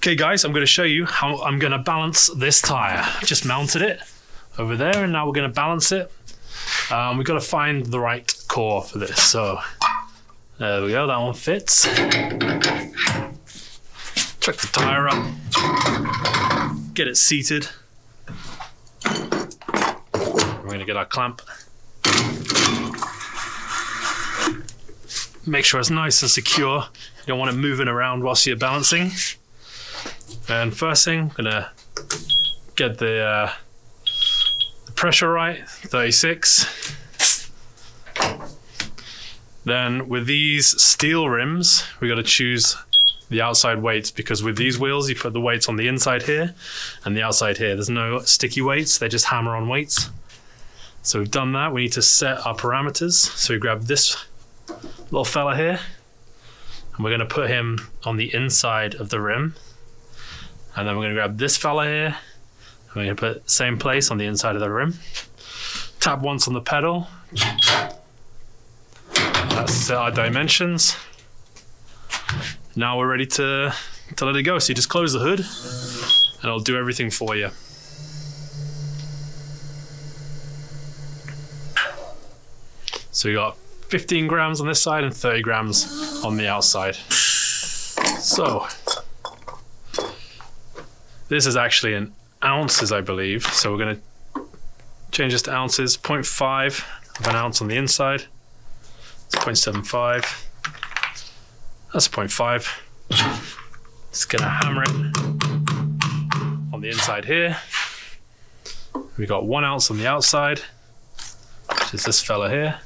Okay guys, I'm going to show you how I'm going to balance this tire. Just mounted it over there and now we're going to balance it. We've got to find the right core for this. So there we go, that one fits. Check the tire up, get it seated. We're going to get our clamp. Make sure it's nice and secure. You don't want it moving around whilst you're balancing. And first thing, I'm gonna get the pressure right, 36. Then with these steel rims, we got to choose the outside weights, because with these wheels, you put the weights on the inside here and the outside here. There's no sticky weights, they just hammer on weights. So we've done that. We need to set our parameters. So we grab this little fella here, and we're gonna put him on the inside of the rim. And then we're going to grab this fella here, and we're going to put the same place on the inside of the rim. Tap once on the pedal. That's our dimensions. Now we're ready to let it go. So you just close the hood and it'll do everything for you. So you got 15 grams on this side and 30 grams on the outside. So this is actually in ounces, I believe. So we're going to change this to ounces. 0.5 of an ounce on the inside. It's 0.75. That's 0.5. Just going to hammer it on the inside here. We've got 1 ounce on the outside, which is this fella here.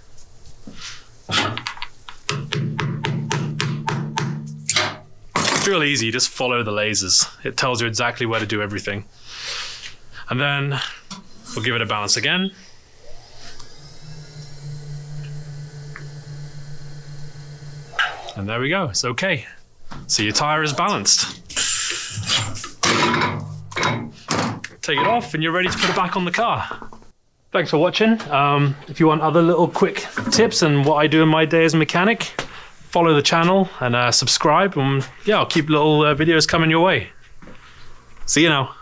It's real easy, just follow the lasers. It tells you exactly where to do everything. And then we'll give it a balance again. And there we go, it's okay. So your tire is balanced. Take it off and you're ready to put it back on the car. Thanks for watching. If you want other little quick tips and what I do in my day as a mechanic, follow the channel and subscribe, and yeah, I'll keep little videos coming your way. See you now.